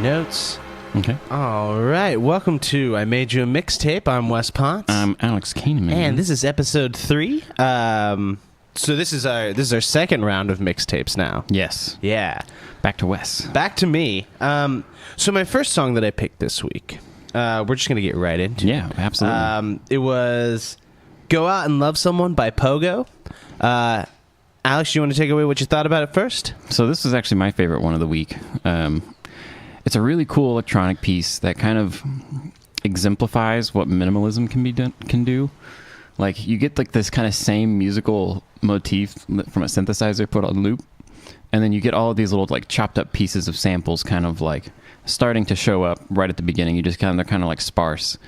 notes. Okay. All right. Welcome to I Made You a Mixtape. I'm Wes Ponce. I'm Alex Kahneman. And this is episode 3. So this is our second round of mixtapes now. Yes. Yeah. Back to Wes. Back to me. So my first song that I picked this week, we're just going to get right into. Yeah, absolutely. It was Go Out and Love Someone by Pogo. Alex, you want to take away what you thought about it first? So this is actually my favorite one of the week. It's a really cool electronic piece that kind of exemplifies what minimalism can do. Like, you get like this kind of same musical motif from a synthesizer put on loop, and then you get all of these little like chopped up pieces of samples kind of like starting to show up right at the beginning. They're kind of like sparse,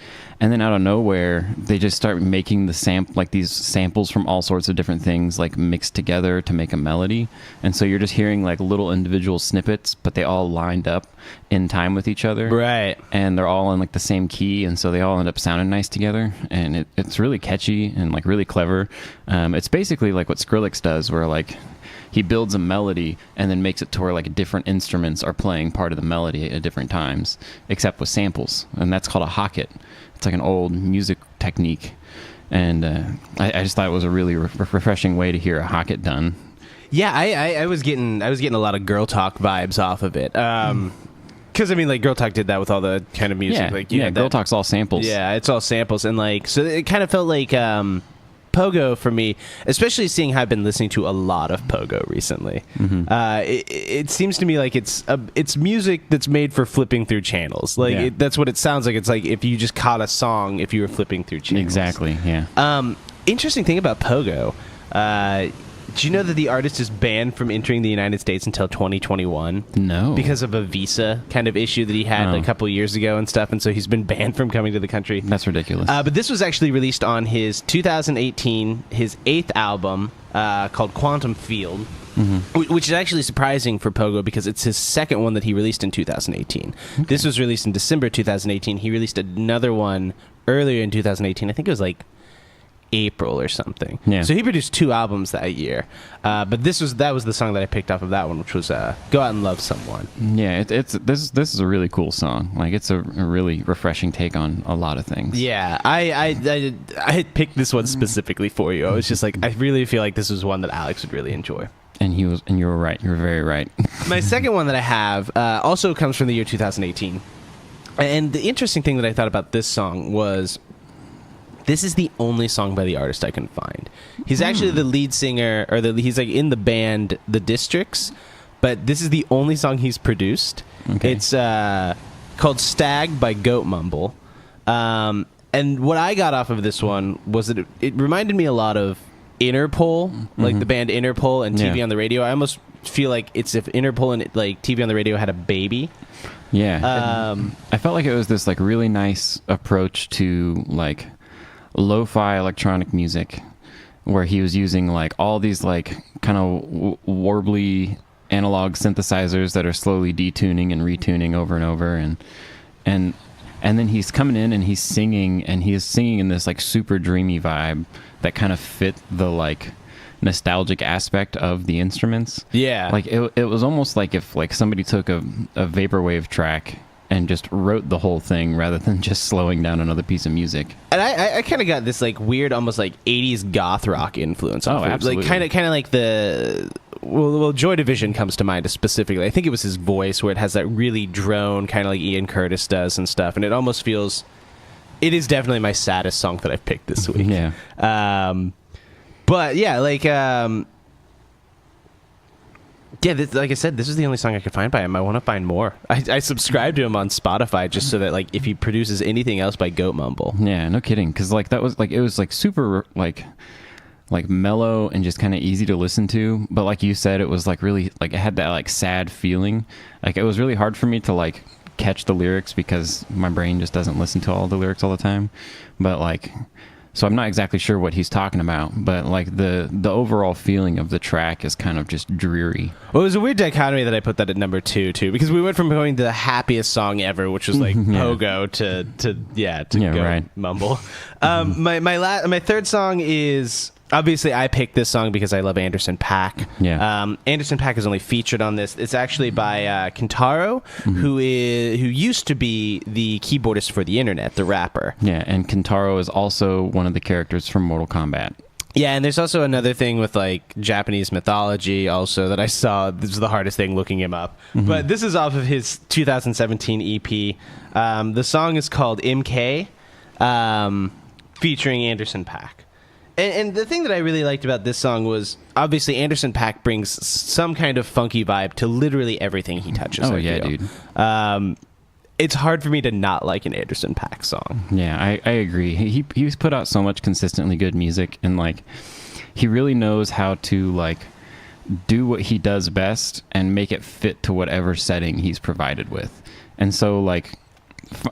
and then out of nowhere they just start making these samples from all sorts of different things like mixed together to make a melody. And so you're just hearing like little individual snippets, but they all lined up in time with each other, right? And they're all in like the same key, and so they all end up sounding nice together, and it's really catchy and like really clever. It's basically like what Skrillex does, where like he builds a melody and then makes it to where like different instruments are playing part of the melody at different times, except with samples, and that's called a hocket. It's like an old music technique, and I just thought it was a really refreshing way to hear a hocket done. Yeah, I was getting a lot of Girl Talk vibes off of it. Because I mean, like, Girl Talk did that with all the kind of music. Yeah, like, Girl Talk's all samples. Yeah, it's all samples, and like, so it kind of felt like Pogo for me, especially seeing how I've been listening to a lot of Pogo recently. Mm-hmm. It seems to me like it's music that's made for flipping through channels. Like that's what it sounds like. It's like if you just caught a song if you were flipping through channels. Exactly. Yeah. Interesting thing about Pogo. Do you know that the artist is banned from entering the United States until 2021? No. Because of a visa kind of issue that he had like, a couple years ago and stuff, and so he's been banned from coming to the country. That's ridiculous. But this was actually released on his 2018, his 8th album, called Quantum Field, which is actually surprising for Pogo because it's his second one that he released in 2018. Okay. This was released in December 2018. He released another one earlier in 2018. I think it was like April or something. Yeah. So he produced 2 albums that year. But that was the song that I picked off of that one, which was Go Out and Love Someone. Yeah, this is a really cool song. Like, it's a really refreshing take on a lot of things. Yeah, I picked this one specifically for you. I was just like, I really feel like this was one that Alex would really enjoy. And you were right. You were very right. My second one that I have also comes from the year 2018. And the interesting thing that I thought about this song was, this is the only song by the artist I can find. He's actually the lead singer, or he's like in the band The Districts, but this is the only song he's produced. Okay. It's called Stag by Goat Mumble. And what I got off of this one was that it reminded me a lot of Interpol, like the band Interpol and TV on the Radio. I almost feel like it's if Interpol and like TV on the Radio had a baby. Yeah. I felt like it was this like really nice approach to like lo-fi electronic music, where he was using like all these like kind of warbly analog synthesizers that are slowly detuning and retuning over and over, and then he's coming in and he's singing in this like super dreamy vibe that kind of fit the like nostalgic aspect of the instruments. Yeah, like it was almost like if like somebody took a vaporwave track and just wrote the whole thing rather than just slowing down another piece of music. And I kind of got this like weird, almost like 80s goth rock influence. Oh, absolutely. Like kind of like the Joy Division comes to mind specifically. I think it was his voice where it has that really drone, kind of like Ian Curtis does and stuff. And it almost feels, it is definitely my saddest song that I've picked this week. Yeah. But yeah, like like I said, this is the only song I could find by him. I want to find more. I subscribe to him on Spotify just so that like if he produces anything else by Goat Mumble. Yeah, no kidding. Because like that was like, it was like super like mellow and just kind of easy to listen to. But like you said, it was like really like it had that like sad feeling. Like it was really hard for me to like catch the lyrics because my brain just doesn't listen to all the lyrics all the time. But like, so I'm not exactly sure what he's talking about, but like the overall feeling of the track is kind of just dreary. Well, it was a weird dichotomy that I put that at number 2 too, because we went from going to the happiest song ever, which was like Pogo, to Go right. Mumble. My third song is obviously, I picked this song because I love Anderson .Paak. Yeah. Anderson .Paak is only featured on this. It's actually by Kentaro, who used to be the keyboardist for The Internet, the rapper. Yeah, and Kentaro is also one of the characters from Mortal Kombat. Yeah, and there's also another thing with like Japanese mythology also that I saw. This was the hardest thing looking him up. But this is off of his 2017 EP. The song is called Mkay, featuring Anderson .Paak. And the thing that I really liked about this song was obviously Anderson .Paak brings some kind of funky vibe to literally everything he touches. Oh, yeah, dude. It's hard for me to not like an Anderson .Paak song. Yeah, I agree. He's put out so much consistently good music, and like he really knows how to like do what he does best and make it fit to whatever setting he's provided with. And so like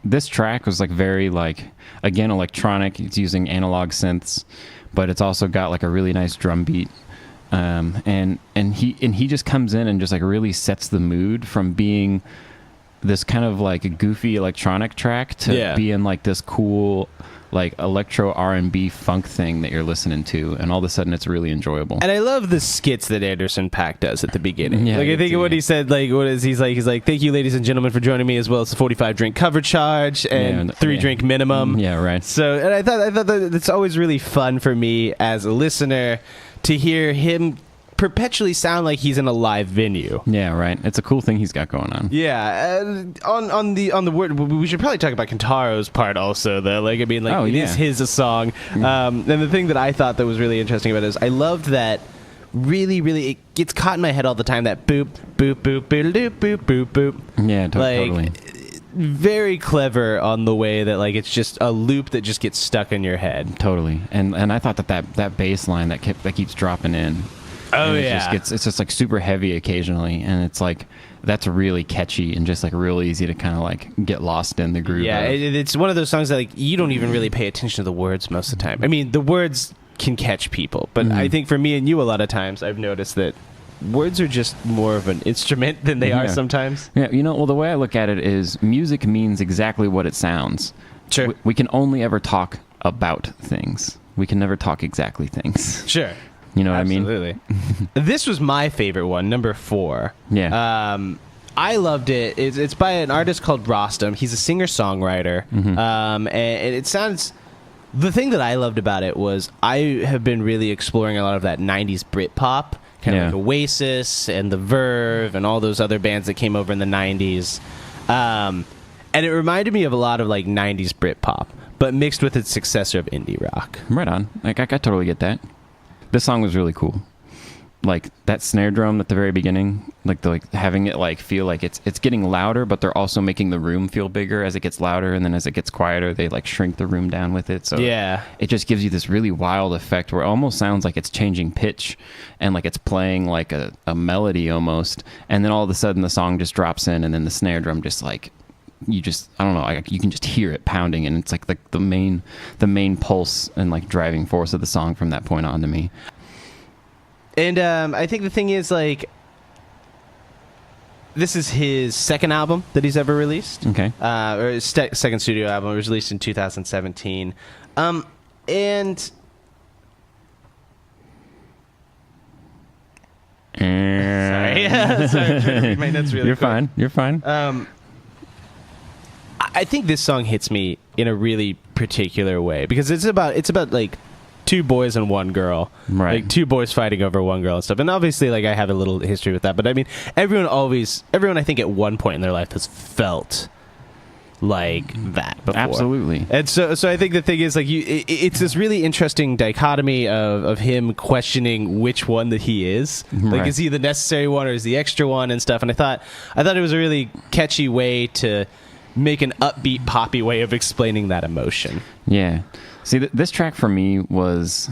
this track was like very like, again, electronic. It's using analog synths, but it's also got like a really nice drum beat. And he just comes in and just like really sets the mood from being this kind of like a goofy electronic track to being like this cool like electro R&B funk thing that you're listening to, and all of a sudden it's really enjoyable. And I love the skits that Anderson .Paak does at the beginning. Yeah, like I think what he said, like what is he's like, thank you ladies and gentlemen for joining me, as well as the 45 drink cover charge and 3 drink minimum. Yeah, right. So, and I thought that it's always really fun for me as a listener to hear him perpetually sound like he's in a live venue. Yeah, right. It's a cool thing he's got going on. Yeah, on the word, we should probably talk about Kentaro's part also, though. Like, I mean, like it is his song. And the thing that I thought that was really interesting about it is I loved that. Really, it gets caught in my head all the time. That boop, boop, boop, boop, doop, boop, boop, boop. Yeah, totally. Very clever on the way that like it's just a loop that just gets stuck in your head. Totally. And I thought that bass line that keeps dropping in. Oh, it's just like super heavy occasionally, and it's like that's really catchy and just like real easy to kind of like get lost in the groove. Yeah, it's one of those songs that like you don't even really pay attention to the words most of the time. I mean, the words can catch people, but I think for me and you, a lot of times I've noticed that words are just more of an instrument than they are sometimes. Yeah, well, the way I look at it is music means exactly what it sounds. Sure. We can only ever talk about things. We can never talk exactly things. Sure. You know what Absolutely. I mean? This was my favorite one, number 4. Yeah. I loved it. It's by an artist called Rostam. He's a singer-songwriter. And it sounds... The thing that I loved about it was I have been really exploring a lot of that 90s Britpop, kind of like Oasis and The Verve and all those other bands that came over in the 90s. And it reminded me of a lot of like 90s Britpop, but mixed with its successor of indie rock. Right on. Like I totally get that. This song was really cool. Like that snare drum at the very beginning, like having it like feel like it's getting louder, but they're also making the room feel bigger as it gets louder, and then as it gets quieter, they like shrink the room down with it. So it just gives you this really wild effect where it almost sounds like it's changing pitch and like it's playing like a melody almost, and then all of a sudden the song just drops in, and then the snare drum just like you can just hear it pounding, and it's like the main pulse and like driving force of the song from that point on to me. And I think the thing is, like, this is his second album that he's ever released. Okay. Or his second studio album. It was released in 2017. And... Sorry. Sorry. My notes really You're quick. fine. You're fine. I think this song hits me in a really particular way because it's about like 2 boys and 1 girl, right? Like 2 boys fighting over 1 girl and stuff. And obviously, like I have a little history with that, but I mean, everyone I think at one point in their life has felt like that before. Absolutely. And so I think the thing is like it's this really interesting dichotomy of him questioning which one that he is. Like, is he the necessary one or is the extra one and stuff? And I thought it was a really catchy way to make an upbeat poppy way of explaining that emotion. Yeah. See, this track for me was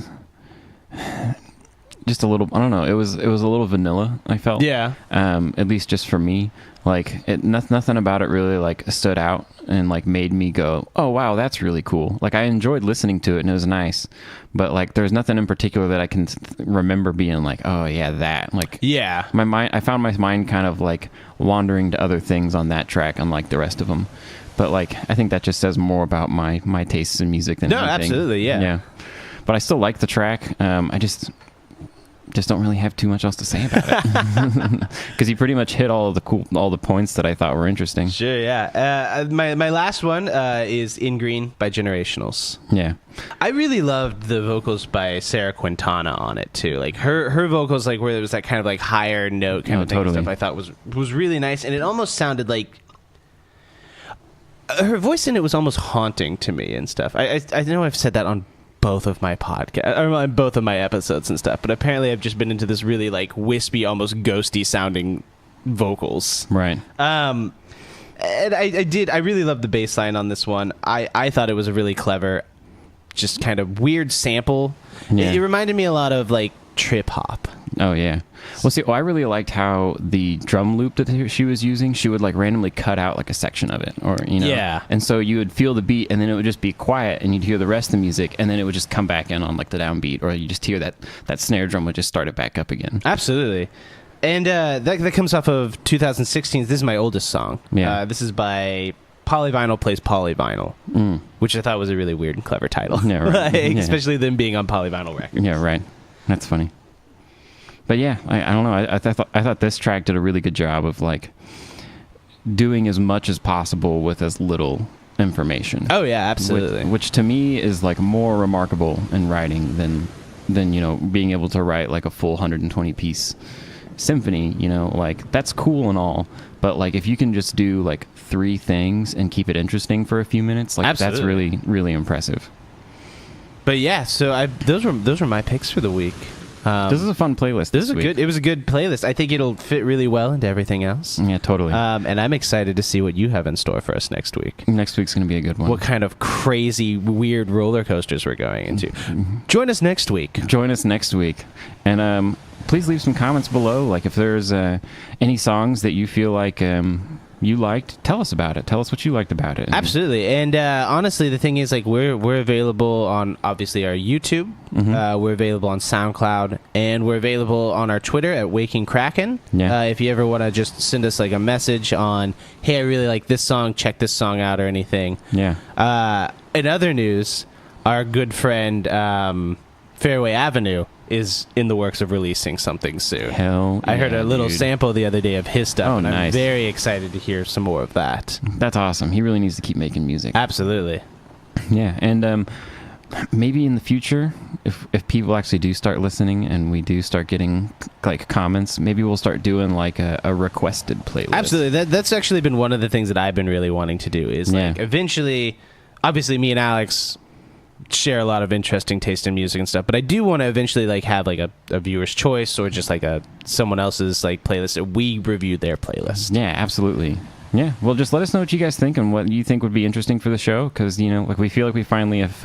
just a little, I don't know, it was a little vanilla, I felt. Yeah. At least just for me. Like, nothing about it really, like, stood out and, like, made me go, oh, wow, that's really cool. Like, I enjoyed listening to it, and it was nice. But, like, there's nothing in particular that I can remember being like, oh, yeah, that. Like, yeah. I found my mind kind of, like, wandering to other things on that track, unlike the rest of them. But, like, I think that just says more about my tastes in music than anything. No, absolutely, yeah. Yeah. but I still like the track. I just don't really have too much else to say about it because he pretty much hit all the points that I thought were interesting. Sure, yeah. My last one is In Green by Generationals. Yeah, I really loved the vocals by Sarah Quintana on it too. Like her vocals, like where there was that kind of like higher note kind of thing and stuff, I thought was really nice, and it almost sounded like her voice in it was almost haunting to me and stuff. I know I've said that on both of my podcasts, or on both of my episodes and stuff, but apparently I've just been into this really like wispy, almost ghosty sounding vocals. right. And I really loved the bass line on this one. I thought it was a really clever, just kind of weird sample. Yeah. It reminded me a lot of like trip hop. Oh yeah. Well, see, I really liked how the drum loop that she was using, she would like randomly cut out like a section of it, or Yeah. And so you would feel the beat, and then it would just be quiet, and you'd hear the rest of the music, and then it would just come back in on like the downbeat, or you just hear that snare drum would just start it back up again. Absolutely. And that comes off of 2016. This is my oldest song. Yeah. This is by Polyvinyl Plays Polyvinyl, which I thought was a really weird and clever title. Yeah, right. Like, Yeah. especially them being on Polyvinyl Records. Yeah, right. That's funny. But yeah, I don't know. I thought this track did a really good job of like doing as much as possible with as little information. Oh yeah, absolutely. Which to me is like more remarkable in writing than being able to write like a full 120 piece symphony. Like that's cool and all, but like if you can just do like 3 things and keep it interesting for a few minutes, like Absolutely. that's really, really impressive. But yeah, so those were my picks for the week. This is a fun playlist. It was a good playlist. I think it'll fit really well into everything else. Yeah, totally. And I'm excited to see what you have in store for us next week. Next week's going to be a good one. What kind of crazy, weird roller coasters we're going into. Join us next week. And please leave some comments below. Like if there's any songs that you feel like you liked, tell us about it. Tell us what you liked about it. Absolutely. And honestly, the thing is, like, we're available on obviously our YouTube. We're available on SoundCloud, and we're available on our Twitter at Waking Kraken. Yeah. If you ever want to just send us like a message on, hey, I really like this song, check this song out, or anything. Yeah. In other news, our good friend Fairway Avenue is in the works of releasing something soon. Hell I heard yeah, a little dude. sample the other day of his stuff, Oh, and I'm nice. very excited to hear some more of that. That's awesome. He really needs to keep making music. Absolutely. Yeah, and maybe in the future, if people actually do start listening and we do start getting like comments, maybe we'll start doing like a requested playlist. Absolutely. That's actually been one of the things that I've been really wanting to do is like eventually, obviously me and Alex share a lot of interesting taste in music and stuff, but I do want to eventually like have like a viewer's choice or just like someone else's like playlist that we review their playlist. Yeah, absolutely. Yeah, well, just let us know what you guys think and what you think would be interesting for the show, because like we feel like we finally have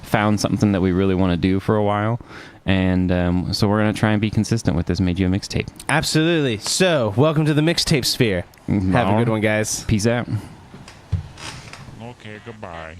found something that we really want to do for a while, and so we're gonna try and be consistent with this Made You a Mixtape. Absolutely. So welcome to the Mixtape sphere. Have a good one, guys. Peace out. Okay, goodbye.